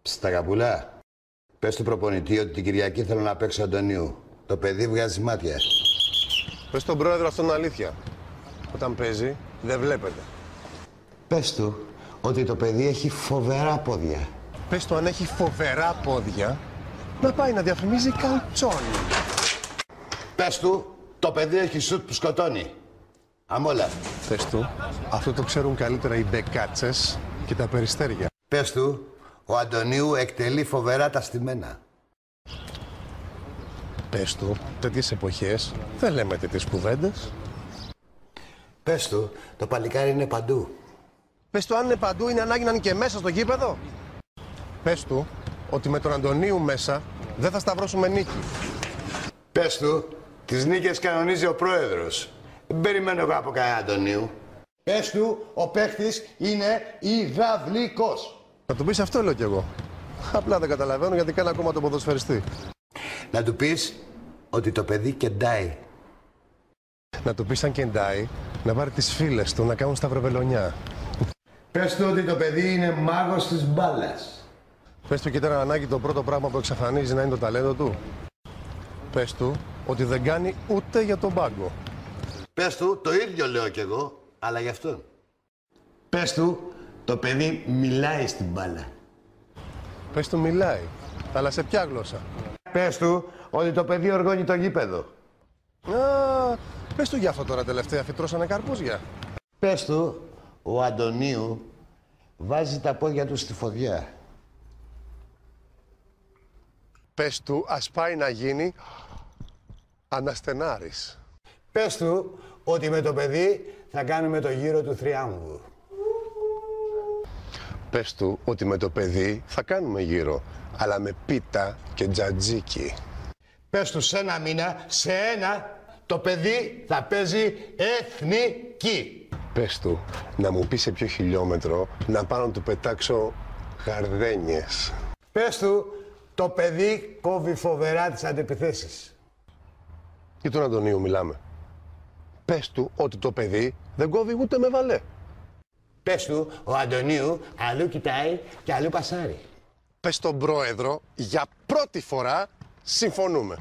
Στα καπουλά. Πες του προπονητή ότι την Κυριακή θέλω να παίξω Αντωνίου. Το παιδί βγάζει μάτια. Πες στον πρόεδρο αυτόν αλήθεια. Όταν παίζει, δεν βλέπετε. Πες του ότι το παιδί έχει φοβερά πόδια. Πες του αν έχει φοβερά πόδια, να πάει να διαφημίζει καλτσόνι. Πες του το παιδί έχει σουτ που σκοτώνει. Αμόλα. Πες του, αυτό το ξέρουν καλύτερα οι μπεκάτσες και τα περιστέρια. Πες του, ο Αντωνίου εκτελεί φοβερά τα στημένα. Πες του, τέτοιες εποχές δεν λέμε τέτοιες κουβέντες. Πες του, το παλικάρι είναι παντού. Πες του αν είναι παντού, είναι ανάγκη να είναι και μέσα στο γήπεδο. Πες του ότι με τον Αντωνίου μέσα δεν θα σταυρώσουμε νίκη. Πες του, τις νίκες κανονίζει ο πρόεδρος. Δεν περιμένω εγώ από κανένα Αντωνίου. Πες του, ο παίχτης είναι υδραυλικός. Να του πεις αυτό λέω κι εγώ. Απλά δεν καταλαβαίνω γιατί κάνει ακόμα το ποδοσφαιριστή. Να του πεις ότι το παιδί κεντάει. Να του πεις αν κεντάει, να πάρει τις φίλες του να κάνουν σταυροβελονιά. Πες του ότι το παιδί είναι μάγος της μπάλας. Πες του και ήταν ανάγκη το πρώτο πράγμα που εξαφανίζει να είναι το ταλέντο του. Πες του ότι δεν κάνει ούτε για τον πάγκο. Πες του, το ίδιο λέω κι εγώ, αλλά γι' αυτόν. Πες του, το παιδί μιλάει στην μπάλα. Πες του μιλάει, αλλά σε ποια γλώσσα. Πες του ότι το παιδί οργώνει το γήπεδο. Α, πες του γι' αυτό τώρα τελευταία φυτρώσανε καρπούζια. Πες του, ο Αντωνίου βάζει τα πόδια του στη φωτιά. Πες του ας πάει να γίνει αναστενάρης. Πες του ότι με το παιδί θα κάνουμε το γύρο του θριάμβου. Πες του ότι με το παιδί θα κάνουμε γύρο, αλλά με πίτα και τζατζίκι. Πες του σε ένα μήνα, το παιδί θα παίζει εθνική. Πες του να μου πει σε ποιο χιλιόμετρο να πάω να του πετάξω γαρδένιες. Πες του το παιδί κόβει φοβερά τις αντεπιθέσεις. Για τον Αντωνίου μιλάμε. Πες του ότι το παιδί δεν κόβει ούτε με βαλέ. Πες του ο Αντωνίου αλλού κοιτάει και αλλού πασάρει. Πες στον πρόεδρο για πρώτη φορά συμφωνούμε.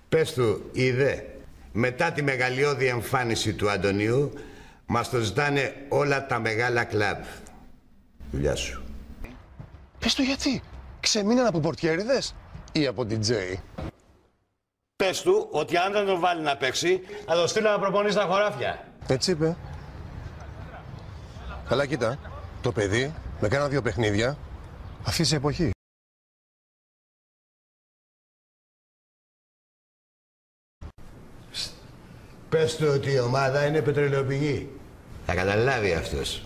Πες του, είδε, μετά τη μεγαλειώδη εμφάνιση του Αντωνίου, μας το ζητάνε όλα τα μεγάλα κλαμπ. Δουλειά σου. Πες του γιατί, ξεμείναν από πορτιέριδες ή από DJ. Πες του ότι αν δεν τον βάλει να παίξει, θα το στείλω να προπονεί στα χωράφια. Έτσι είπε. Αλλά κοίτα, το παιδί με κάνα 2 παιχνίδια αφήσει εποχή. Πες του ότι η ομάδα είναι πετρελαιοπηγή. Θα καταλάβει αυτός.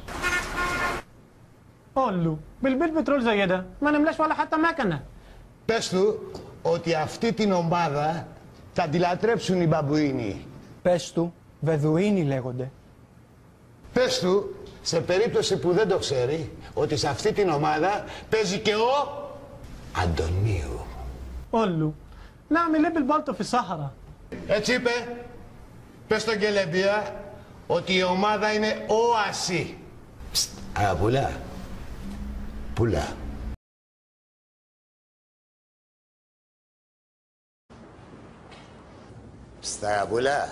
قول له بالبيت بترول زي ده ما نملاش ولا حتى مكنه. Πες του ότι αυτή την ομάδα θα τη λατρέψουν οι μπαμπουίνοι. Πες του, Βεδουίνοι λέγονται. Πες του, σε περίπτωση που δεν το ξέρει, ότι σε αυτή την ομάδα παίζει και ο Αντωνίου. قول له نعمل ايه بالبلطو في الصحراء. Έτσι είπε. Πες στον Κελεμπία ότι η ομάδα είναι όαση. Αγαπούλα. Πουλά. Στα αγαπούλα.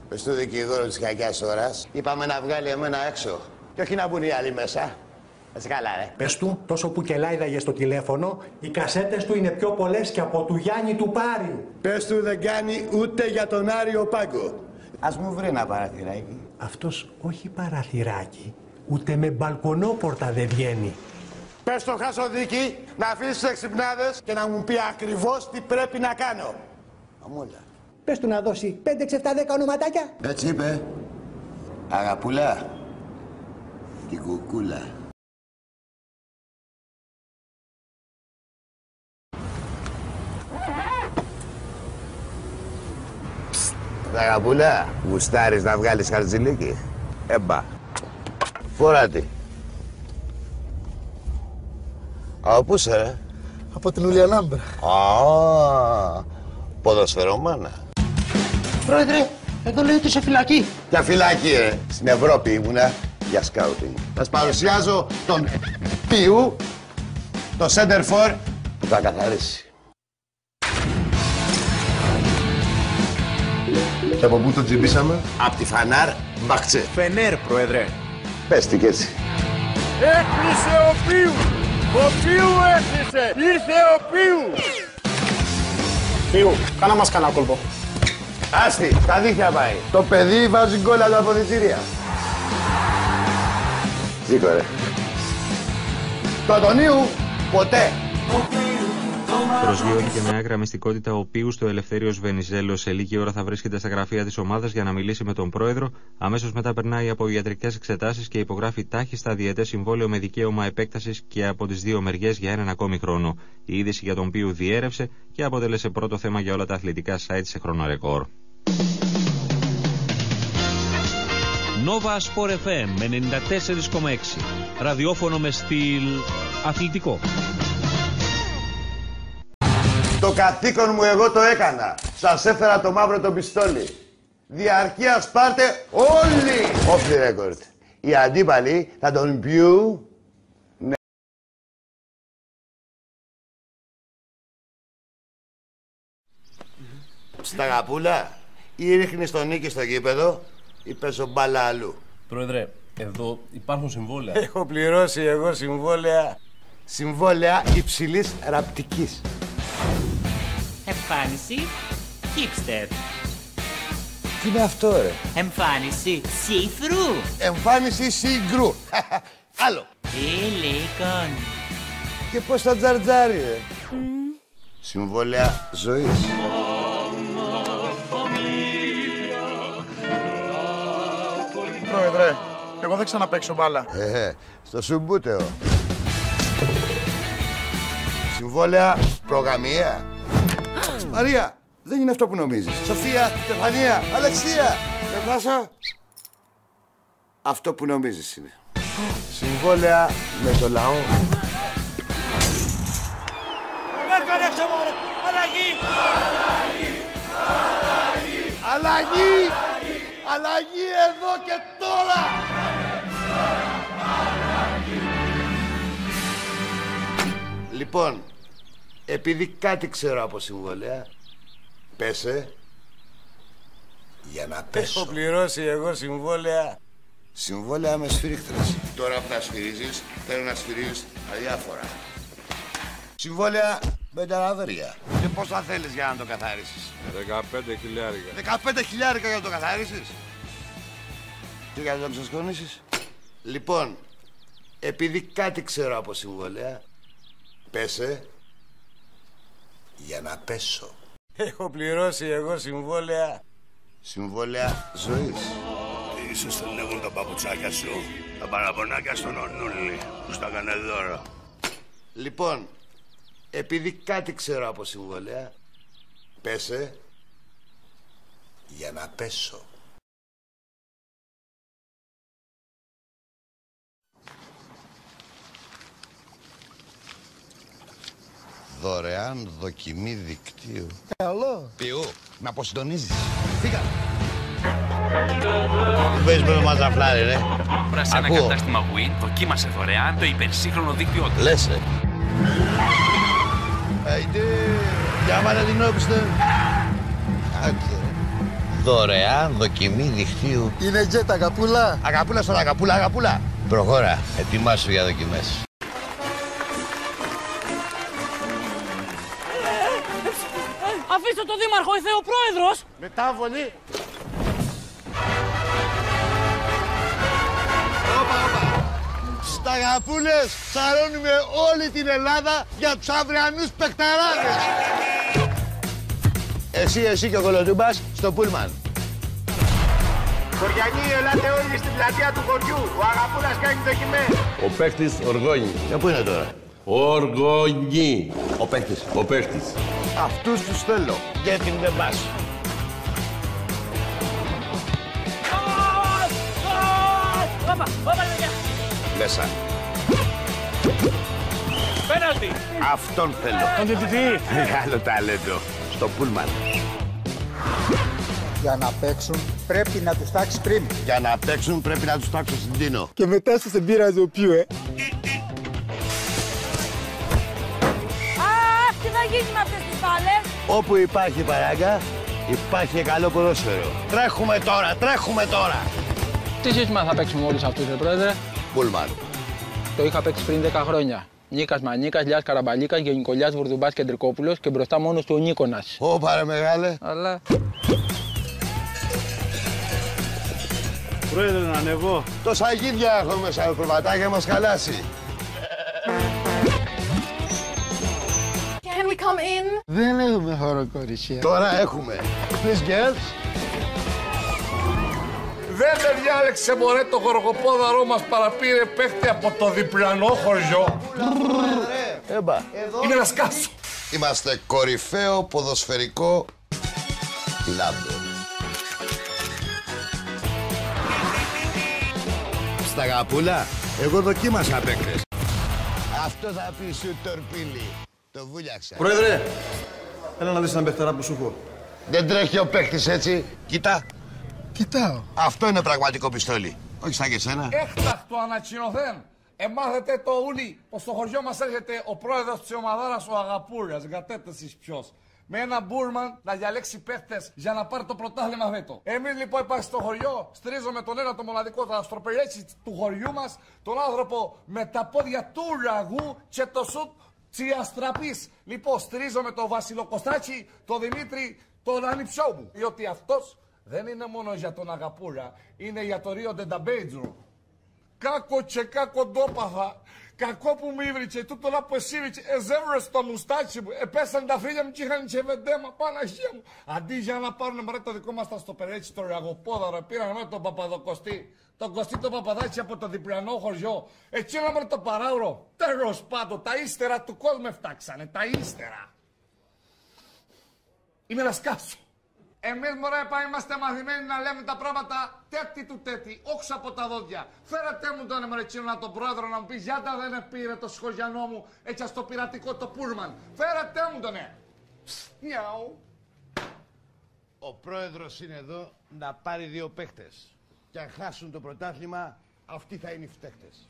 Πες του δικηγόρο της κακιάς ώρας. Είπαμε να βγάλει εμένα έξω. Και όχι να μπουν οι άλλοι μέσα. Έτσι καλά, ρε. Πες του, τόσο που κελάιδαγε στο τηλέφωνο, οι κασέτες του είναι πιο πολλές και από του Γιάννη του Πάριου. Πες του δεν κάνει ούτε για τον Άριο Πάγκο. Ας μου βρει ένα παραθυράκι. Αυτός όχι παραθυράκι, ούτε με μπαλκονόπορτα δεν βγαίνει. Πες στο Χασοδίκη να αφήσει τις εξυπνάδες και να μου πει ακριβώς τι πρέπει να κάνω. Αμόλα. Πες του να δώσει 5, 6, 7, 10 ονοματάκια. Έτσι είπε. Αγαπούλα. Την κουκούλα. Αγαπούλα, γουστάρεις να βγάλεις χαρτζηλίκι. Έμπα. Φοράτη. Από πού είσαι, ρε? Από την Ουλιανάμπρα. Α, ποδοσφαιρομάνα. Πρόεδρε, εδώ λέει ότι είσαι φυλακή. Για φυλακή, ρε. Στην Ευρώπη ήμουνα για σκάουτινγκ. Σας παρουσιάζω τον Πιού το center for θα καθαρίσει. Και από πού το τσιμπήσαμε? Απ' τη Φανάρ Μπαχτσέ. Φενέρ, πρόεδρε. Πες τι κι έτσι. Έκλεισε ο Πίου! Ο Πίου έκλεισε! Ήρθε ο Πίου! Πίου, κάνα μας κανένα κόλπο. Άστη, τα δίχτυα πάει. Το παιδί βάζει γκολ από τα αποδυτήρια. Σήκω ρε. Το Αντωνίου, ποτέ. Προσγειώνει και με άκρα μυστικότητα ο Πίου στο Ελευθέριος Βενιζέλος. Σε λίγη ώρα θα βρίσκεται στα γραφεία της ομάδας για να μιλήσει με τον πρόεδρο. Αμέσως μετά περνάει από ιατρικές εξετάσεις και υπογράφει τάχιστα διετές συμβόλαιο με δικαίωμα επέκτασης και από τις δύο μεριές για έναν ακόμη χρόνο. Η είδηση για τον Πίου διέρευσε και αποτέλεσε πρώτο θέμα για όλα τα αθλητικά site σε χρονορεκόρ. Nova Sport FM 94,6. Ραδιόφωνο με στυλ αθλητικό. Το καθήκον μου εγώ το έκανα. Σας έφερα το μαύρο το πιστόλι. Διαρκείας πάρτε όλοι. Off the record. Οι αντίπαλοι θα τον πιούν. Ναι. Στα γαπούλα, ή ρίχνεις τον νίκη στο γήπεδο ή πέσω μπάλα αλλού. Πρόεδρε, εδώ υπάρχουν συμβόλαια. Έχω πληρώσει εγώ συμβόλαια. Συμβόλαια υψηλής ραπτικής. Εμφάνιση hipster. Τι είναι αυτό ρε? Εμφάνιση see-through. Εμφάνιση see-through. Άλλο. Ελέγχον. Και πώς θα τζαρτζάρει ρε? Συμβόλαια ζωής. Πρόεδρε, εγώ δεν ξαναπαίξω μπάλα. Στο Σουμπούτεο. Συμβόλαια προγαμία. Μαρία, δεν είναι αυτό που νομίζεις. Σοφία, Στεφανία, Αλεξία. Δεν βάζω. Αυτό που νομίζεις είναι. Συμβόλαια με το λαό. Αλλαγή! Αλλαγή! Αλλαγή εδώ και τώρα! Λοιπόν, επειδή κάτι ξέρω από συμβόλαια, πέσε για να πέσω. Έχω πληρώσει εγώ συμβόλαια. Συμβόλαια με σφυρίχτρες. Τώρα που θα σφυρίζεις, θέλω να σφυρίζεις αδιάφορα. Συμβόλαια με τα λαδρία. Και πόσα θέλεις για να το καθάρισεις? 15.000. 15.000 για να το καθάρισεις? Και για να το ξεσκονίσεις? Λοιπόν, επειδή κάτι ξέρω από συμβόλαια, πέσε για να πέσω. Έχω πληρώσει εγώ συμβόλαια. Συμβόλαια ζωής. Ίσως τον λέγουν τα παπουτσάκια σου, τα παραπονάκια στον Ονούλη που στα έκανε δώρο. Λοιπόν, επειδή κάτι ξέρω από συμβόλαια, πέσε για να πέσω. Δωρεάν δοκιμή δικτύου. Καλό. Πιού, με αποσυντονίζεις. Φύγα. Τι παίζεις με το μαζαφλάρι, ρε? Τώρα σε ένα κατάστημα Win δοκίμασε δωρεάν το υπερσύγχρονο δίκτυό του. Λες, Αϊντε, για μάνα την όπιστε. Άντε. Δωρεάν δοκιμή δικτύου. Είναι τζετ, αγαπούλα. Αγαπούλα στον αγαπούλα, αγαπούλα. Προχώρα, ετοιμάσου για δοκιμές. Αφήστε το δήμαρχο, ήρθε ο πρόεδρος. Μετάβολη. Στα αγαπούλες ψαρώνουμε όλη την Ελλάδα για τους αυριανούς παικταράδες. Εσύ και ο Κολοτούμπας στο πούλμαν. Χωριανοί, ελάτε όλοι στην πλατεία του χωριού. Ο Αγαπούλας κάνει δοκιμές. Ο παίχτης Οργόνη. Για πού είναι τώρα? Οργόνη. Ο παίχτης. Ο παίχτης. Αυτούς τους θέλω. Και την δεν πας. Μέσα. Πέναλτι. Αυτόν θέλω. Τον διαιτητή. Μεγάλο ταλέντο. Στο πούλμαν. Για να παίξουν πρέπει να τους τάξεις πριν. Για να παίξουν πρέπει να τους τάξω στην Τίνο. Και μετά σας εμπειράζει ο Πιού, Όπου υπάρχει παράγκα, υπάρχει και καλό ποδόσφαιρο. Τρέχουμε τώρα, τρέχουμε τώρα! Τι σύστημα θα παίξουμε όλους αυτούς, πρόεδρε? Πούλμαν. Το είχα παίξει πριν 10 χρόνια. Νίκας Μανίκας, Λιάς Καραμπαλίκας, Γενικολιάς Βουρδουμπάς Κεντρικόπουλος και μπροστά μόνος του ο Νίκονας. Ω, πάρε μεγάλε. Αλλά... Πρόεδρε, να ανεβώ. Τόσα γίδια έχω μέσα, το κροβατάκι μας χαλάσει. Can we come in? Δεν έχουμε χώρο, κορίτσια. Τώρα έχουμε. Please, girls. Δεν με διάλεξε μωρέ το γοργοπόδαρό μας, παραπήρε παίχτη από το διπλανό χωριό. Έμπα. Είναι να σκάσω. Είμαστε κορυφαίο ποδοσφαιρικό λάμπο. Στα γαπούλα, εγώ δοκίμασα παίκτες. Αυτό θα πει σου τορπίλι. Το βούλιαξα. Πρόεδρε, έλα να δεις έναν παιχτερά που σου έχω. Δεν τρέχει ο παίκτης έτσι. Κοίτα. Κοιτάω. Αυτό είναι πραγματικό πιστόλι. Όχι σαν και εσένα. Έκτακτο ανακοινωθέν. Μάθετε το ούλι πως στο χωριό μας έρχεται ο πρόεδρος της ομαδάρας ο Αγαπούρας. Γατέτε εσείς ποιος. Με ένα μπούρμαν να διαλέξει παίχτες για να πάρει το πρωτάθλημα φέτο. Εμείς λοιπόν υπάρχει στο χωριό, στρίζουμε τον ένα το μοναδικό, το αστροπερέτσι του χωριού μας, τον άνθρωπο με τα πόδια του ραγού και το σουτ τσιαστραπής. Λοιπόν, στρίζομαι τον Βασιλοκοστάτσι, τον Δημήτρη, τον ανιψιό μου. Διότι αυτός δεν είναι μόνο για τον Αγαπούρα, είναι για το Ρίο Ντενταμπέιτζο. Κάκο και κάκο ντόπαθα. Κακό που μου ήβριτσε, τούτο να που εσύ βριτσε, εζέβρε στο μουστάτσι μου, επέσαν τα φίλια μου και είχαν και βεντέμα, Παναγία μου. Αντί για να πάρουν μωρέ το δικό μας τα στο περέτσι, το ραγοπόδαρο, πήραν μωρέ τον Παπαδοκοστή, τον Κωστή τον Παπαδάκη από το διπλανό χωριό, έτσι ένα μωρέ το παράωρο. Τέλος πάντων, τα ύστερα του κόσμου φτάξανε, τα ύστερα. Είμαι να σκάσω. Εμείς μωρέ είμαστε μαθημένοι να λέμε τα πράγματα τέτοι του τέτοι, όχι από τα δόντια. Φέρετε μου τον εμρετσίνο τον πρόεδρο να μου πει γιατί δεν πήρε το σχολιανό μου έτσι στο πειρατικό το πούλμαν. Φέρετε μου τον Μιαου. Ο πρόεδρος είναι εδώ να πάρει 2 παίχτες. Και αν χάσουν το πρωτάθλημα, αυτοί θα είναι οι φταίχτες.